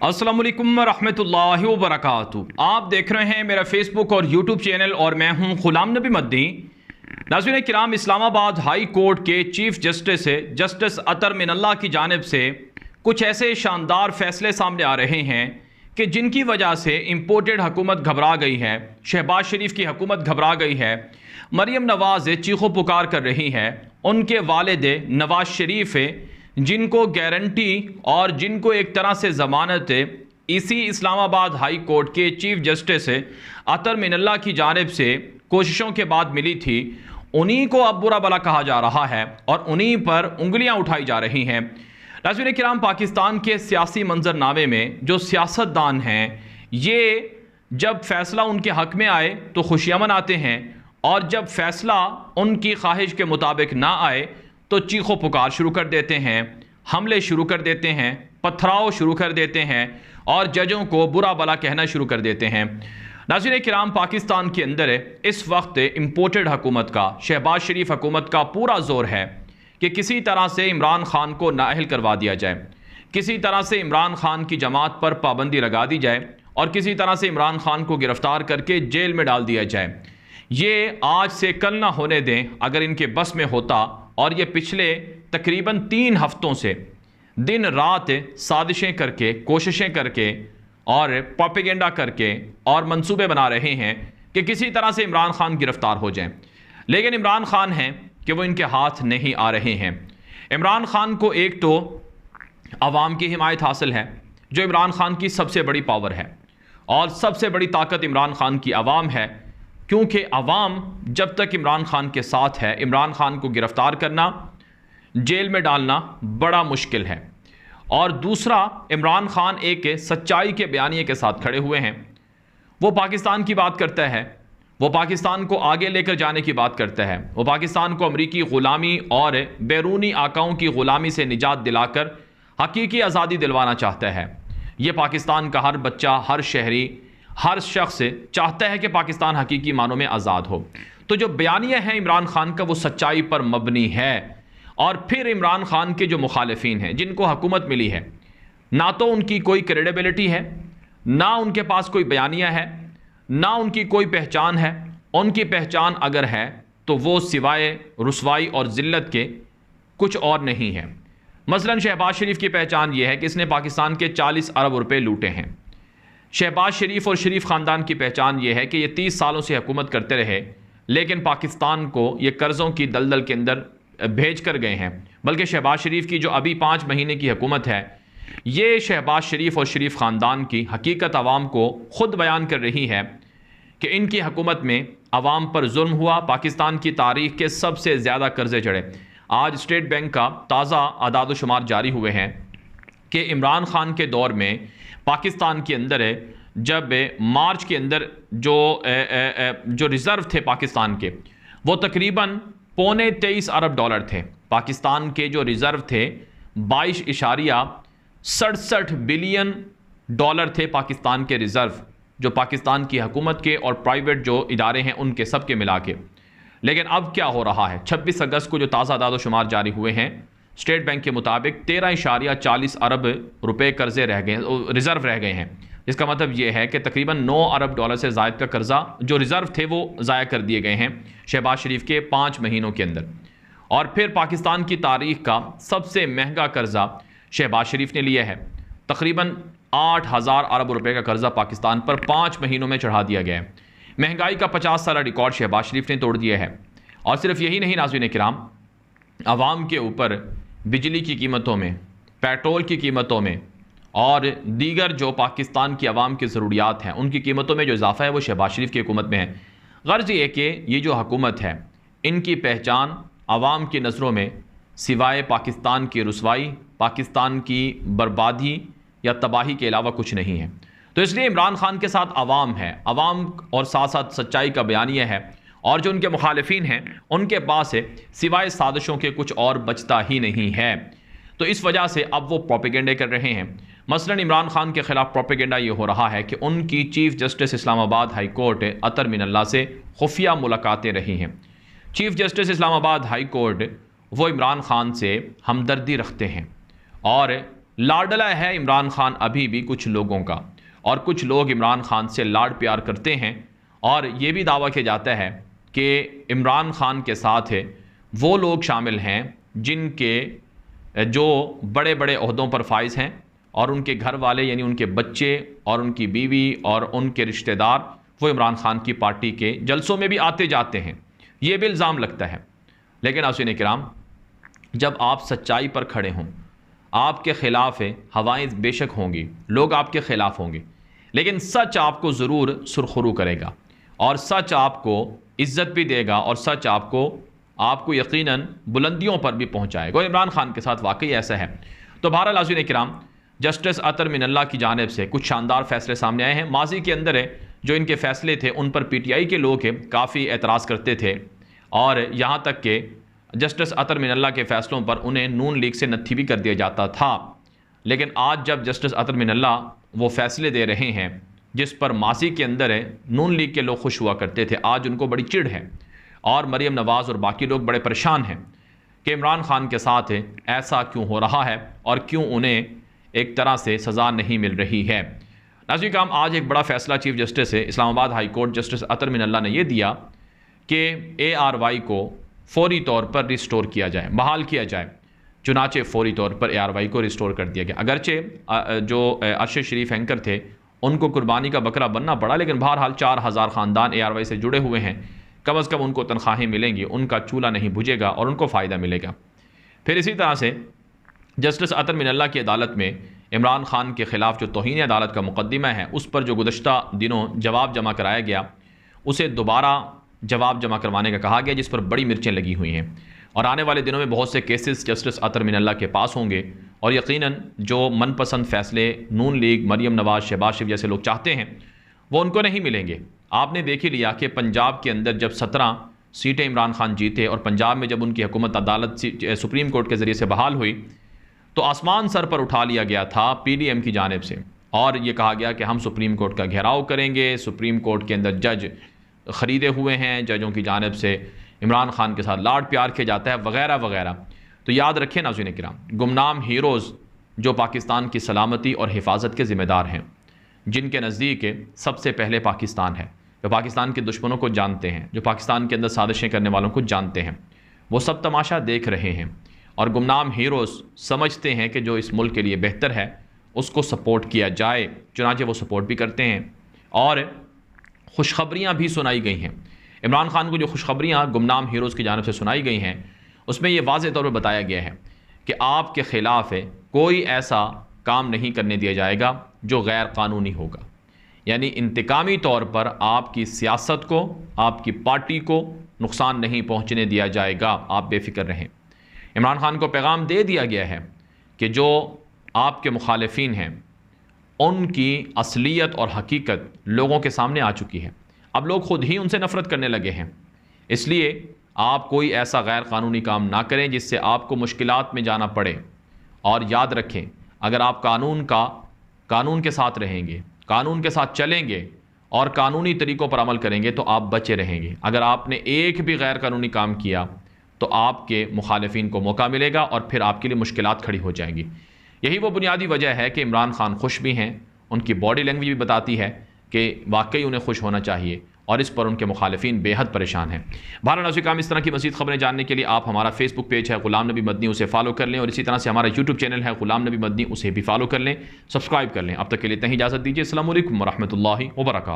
अस्सलाम वालेकुम रहमतुल्लाहि व बरकातुहू। आप देख रहे हैं मेरा फेसबुक और यूट्यूब चैनल और मैं हूं गुलाम नबी मद्दी। नाज़रीन किराम, इस्लामाबाद हाई कोर्ट के chief justice justice Athar Minallah की जानिब से कुछ ऐसे शानदार फैसले सामने आ रहे हैं कि जिनकी वजह से इम्पोर्टेड हुकूमत घबरा गई है, शहबाज शरीफ की हुकूमत घबरा गई है, मरियम नवाज़ चीखो पुकार कर रही है, उनके वालिद नवाज शरीफ जिनको गारंटी और जिनको एक तरह से ज़मानत इसी इस्लामाबाद हाई कोर्ट के चीफ जस्टिस अतर मिनल्ला की जानिब से कोशिशों के बाद मिली थी, उन्हीं को अब बुरा भला कहा जा रहा है और उन्हीं पर उंगलियां उठाई जा रही हैं। नाज़रीन किराम, पाकिस्तान के सियासी मंजरनामे में जो सियासतदान हैं, ये जब फैसला उनके हक़ में आए तो खुशियाँ मनाते हैं और जब फैसला उनकी ख्वाहिश के मुताबिक ना आए तो चीखो पुकार शुरू कर देते हैं, हमले शुरू कर देते हैं, पथराव शुरू कर देते हैं और जजों को बुरा भला कहना शुरू कर देते हैं। नाज़रीन किराम, पाकिस्तान के अंदर इस वक्त इम्पोर्टेड हुकूमत का, शहबाज शरीफ हुकूमत का पूरा जोर है कि किसी तरह से इमरान खान को नाअहल करवा दिया जाए, किसी तरह से इमरान खान की जमात पर पाबंदी लगा दी जाए और किसी तरह से इमरान खान को गिरफ्तार करके जेल में डाल दिया जाए। ये आज से कल ना होने दें। अगर इनके बस में होता और ये पिछले तकरीबन 3 हफ्तों से दिन रात साजिशें करके, कोशिशें करके और प्रोपेगेंडा करके और मंसूबे बना रहे हैं कि किसी तरह से इमरान खान गिरफ्तार हो जाएं, लेकिन इमरान खान हैं कि वो इनके हाथ नहीं आ रहे हैं। इमरान खान को एक तो अवाम की हिमायत हासिल है, जो इमरान खान की सबसे बड़ी पावर है और सबसे बड़ी ताकत इमरान खान की अवाम है, क्योंकि अवाम जब तक इमरान खान के साथ है, इमरान खान को गिरफ्तार करना, जेल में डालना बड़ा मुश्किल है। और दूसरा, इमरान खान एक सच्चाई के बयानिए के साथ खड़े हुए हैं। वो पाकिस्तान की बात करता है, वो पाकिस्तान को आगे लेकर जाने की बात करता है, वो पाकिस्तान को अमरीकी ग़ुलामी और बैरूनी आकाओं की ग़ुलामी से निजात दिलाकर हकीकी आज़ादी दिलवाना चाहता है। ये पाकिस्तान का हर बच्चा, हर शहरी, हर शख्स चाहता है कि पाकिस्तान हकीकी मानों में आज़ाद हो। तो जो बयानिया है इमरान खान का, वो सच्चाई पर मबनी है। और फिर इमरान खान के जो मुखालिफिन हैं, जिनको हुकूमत मिली है, ना तो उनकी कोई क्रेडिबिलिटी है, ना उनके पास कोई बयानिया है, ना उनकी कोई पहचान है। उनकी पहचान अगर है तो वो सिवाय रुसवाई और ज़िल्लत के कुछ और नहीं है। मसलन शहबाज शरीफ की पहचान ये है कि इसने पाकिस्तान के 40 अरब रुपए लूटे हैं। शहबाज शरीफ और शरीफ ख़ानदान की पहचान ये है कि ये 30 सालों से हुकूमत करते रहे, लेकिन पाकिस्तान को ये कर्ज़ों की दलदल के अंदर भेज कर गए हैं। बल्कि शहबाज शरीफ की जो अभी 5 महीने की हुकूमत है, ये शहबाज शरीफ और शरीफ ख़ानदान की हकीकत आवाम को ख़ुद बयान कर रही है कि इनकी हुकूमत में आवाम पर जुल्म हुआ। पाकिस्तान की तारीख़ के सबसे ज़्यादा कर्ज़े चढ़े। आज स्टेट बैंक का ताज़ा आदाद शुमार जारी हुए हैं कि इमरान खान के दौर में पाकिस्तान के अंदर जब मार्च के अंदर जो रिज़र्व थे पाकिस्तान के, वो तकरीबन $23.25 अरब थे। पाकिस्तान के जो रिज़र्व थे 22.67 बिलियन डॉलर थे पाकिस्तान के रिज़र्व, जो पाकिस्तान की हुकूमत के और प्राइवेट जो इदारे हैं उनके सब के मिला के। लेकिन अब क्या हो रहा है, 26 अगस्त को जो ताज़ा आदाद शुमार जारी हुए हैं स्टेट बैंक के मुताबिक 13.40 अरब रुपए कर्जे रह गए, रिज़र्व रह गए हैं। इसका मतलब यह है कि तकरीबन 9 अरब डॉलर से ज़ायद का कर्जा जो रिज़र्व थे वो ज़ाया कर दिए गए हैं शहबाज शरीफ के 5 महीनों के अंदर। और फिर पाकिस्तान की तारीख़ का सबसे महंगा कर्जा शहबाज शरीफ ने लिया है। तकरीबन 8,000 अरब रुपए का कर्जा पाकिस्तान पर 5 महीनों में चढ़ा दिया गया है। महंगाई का 50 साल रिकॉर्ड शहबाज शरीफ ने तोड़ दिया है। और सिर्फ यही नहीं नाज़रीन किराम, आवाम के ऊपर बिजली की कीमतों में, पेट्रोल की कीमतों में और दीगर जो पाकिस्तान की आवाम की ज़रूरियात हैं उनकी कीमतों में जो इजाफ़ा है वो शहबाज शरीफ की हुकूमत में है। गर्ज ये कि ये जो हुकूमत है, इनकी पहचान आवाम की नज़रों में सिवाय पाकिस्तान की रुसवाई, पाकिस्तान की बर्बादी या तबाही के अलावा कुछ नहीं है। तो इसलिए इमरान खान के साथ आवाम है, आवाम और साथ साथ सच्चाई का बयानिया है, और जो उनके मुखालिफिन हैं उनके पास सिवाय साजिशों के कुछ और बचता ही नहीं है। तो इस वजह से अब वो प्रोपेगेंडे कर रहे हैं। मसलन इमरान खान के ख़िलाफ़ प्रोपेगेंडा ये हो रहा है कि उनकी chief justice Islamabad high court Athar Minallah से खुफिया मुलाकातें रही हैं। Chief justice Islamabad high court वो इमरान खान से हमदर्दी रखते हैं और लाडला है इमरान खान अभी भी कुछ लोगों का, और कुछ लोग इमरान खान से लाड प्यार करते हैं। और ये भी दावा किया जाता है कि इमरान खान के साथ वो लोग शामिल हैं जिनके जो बड़े बड़े ओहदों पर फाइज हैं, और उनके घर वाले यानी उनके बच्चे और उनकी बीवी और उनके रिश्तेदार वो इमरान खान की पार्टी के जलसों में भी आते जाते हैं। ये भी इल्ज़ाम लगता है। लेकिन नाज़रीन किराम, जब आप सच्चाई पर खड़े हों, आपके ख़िलाफ़ हवाएं बेशक होंगी, लोग आपके ख़िलाफ़ होंगे, लेकिन सच आपको ज़रूर सुरखरू करेगा और सच आपको इज़्ज़त भी देगा और सच आपको यकीनन बुलंदियों पर भी पहुँचाएगा। और इमरान खान के साथ वाकई ऐसा है। तो बहरहाल नाज़रीन किराम, जस्टिस अतर मिनल्ला की जानिब से कुछ शानदार फैसले सामने आए हैं। माजी के अंदर जो इनके फ़ैसले थे उन पर PTI के लोग काफ़ी एतराज़ करते थे, और यहाँ तक कि जस्टिस अतर मिनल्ला के फ़ैसलों पर उन्हें नून लीग से नत्थी भी कर दिया जाता था। लेकिन आज जब जस्टिस अतर मिनल्ला वो फ़ैसले दे रहे हैं जिस पर माजी के अंदर नून लीग के लोग खुश हुआ करते थे, आज उनको बड़ी चिढ़ है और मरीम नवाज़ और बाकी लोग बड़े परेशान हैं कि इमरान खान के साथ ऐसा क्यों हो रहा है और क्यों उन्हें एक तरह से सज़ा नहीं मिल रही है। नाज़रीन किराम, आज एक बड़ा फ़ैसला chief justice Islamabad high court justice Athar Minallah ने यह दिया कि ARY को फौरी तौर पर रिस्टोर किया जाए, बहाल किया जाए। चुनाचे फौरी तौर पर ARY को रिस्टोर कर दिया गया। अगरचे जो अरशद शरीफ एंकर थे उनको कुर्बानी का बकरा बनना पड़ा, लेकिन बहरहाल 4000 ख़ानदान ARY से जुड़े हुए हैं। कम अज़ कम उनको तनख्वाहें मिलेंगी, उनका चूल्हा नहीं बुझेगा और उनको फ़ायदा मिलेगा। फिर इसी तरह से जस्टिस अतर मिनल्ला की अदालत में इमरान खान के ख़िलाफ़ जो तौहीन अदालत का मुकदमा है उस पर जो गुज़श्ता दिनों जवाब जमा कराया गया, उसे दोबारा जवाब जमा करवाने का कहा गया, जिस पर बड़ी मिर्चें लगी हुई हैं। और आने वाले दिनों में बहुत से केसेस जस्टिस अतर मिनल्ला के पास होंगे और यकीनन जो मनपसंद फ़ैसले नून लीग, मरीम नवाज़, शहबाज शरीफ जैसे लोग चाहते हैं वो उनको नहीं मिलेंगे। आपने देख ही लिया कि पंजाब के अंदर जब 17 सीटें इमरान खान जीते और पंजाब में जब उनकी हुकूमत अदालत सुप्रीम कोर्ट के ज़रिए से बहाल हुई तो आसमान सर पर उठा लिया गया था PDM की जानिब से, और ये कहा गया कि हम सुप्रीम कोर्ट का घेराव करेंगे, सुप्रीम कोर्ट के अंदर जज ख़रीदे हुए हैं, जजों की जानिब से इमरान खान के साथ लाड प्यार किया जाता है वगैरह वगैरह। तो याद रखें नाज़रीन किराम, गुमनाम हीरोज़ जो पाकिस्तान की सलामती और हिफाजत के ज़िम्मेदार हैं, जिनके नज़दीक सबसे पहले पाकिस्तान है, जो पाकिस्तान के दुश्मनों को जानते हैं, जो पाकिस्तान के अंदर साजिशें करने वालों को जानते हैं, वो सब तमाशा देख रहे हैं। और गुमनाम हीरोज़ समझते हैं कि जो इस मुल्क के लिए बेहतर है उसको सपोर्ट किया जाए, चुनांचे वो सपोर्ट भी करते हैं। और खुशखबरियाँ भी सुनाई गई हैं इमरान खान को। जो खुशखबरियाँ गुमनाम हीरोज़ की जानिब से सुनाई गई हैं उसमें ये वाज़ेह तौर पर बताया गया है कि आपके ख़िलाफ़ कोई ऐसा काम नहीं करने दिया जाएगा जो गैर कानूनी होगा, यानी इंतकामी तौर पर आपकी सियासत को, आपकी पार्टी को नुकसान नहीं पहुँचने दिया जाएगा, आप बेफिक्र रहें। इमरान खान को पैगाम दे दिया गया है कि जो आपके मुखालिफिन हैं उनकी असलियत और हकीकत लोगों के सामने आ चुकी है। अब लोग खुद ही उनसे नफ़रत करने लगे हैं, इसलिए आप कोई ऐसा गैर कानूनी काम ना करें जिससे आपको मुश्किलात में जाना पड़े। और याद रखें, अगर आप कानून के साथ रहेंगे, कानून के साथ चलेंगे और कानूनी तरीक़ों पर अमल करेंगे तो आप बचे रहेंगे। अगर आपने एक भी गैर कानूनी काम किया तो आपके मुखालिफिन को मौका मिलेगा और फिर आपके लिए मुश्किलात खड़ी हो जाएंगी। यही वो बुनियादी वजह है कि इमरान खान खुश भी हैं, उनकी बॉडी लैंग्वेज भी बताती है कि वाकई उन्हें खुश होना चाहिए, और इस पर उनके मुखालिफिन बेहद परेशान हैं। बहरहाल नाज़रीन किराम, इस तरह की मज़ीद खबरें जानने के लिए आप हमारा फेसबुक पेज है ग़ुलाम नबी मदनी, उसे फॉलो कर लें, और इसी तरह से हमारा यूट्यूब चैनल है ग़ुलाम नबी मदनी, उसे भी फॉलो कर लें, सब्सक्राइब कर लें। अब तक के लिए इतनी इजाज़त दीजिए। अस्सलामु अलैकुम व रहमतुल्लाहि व बरकातुहू।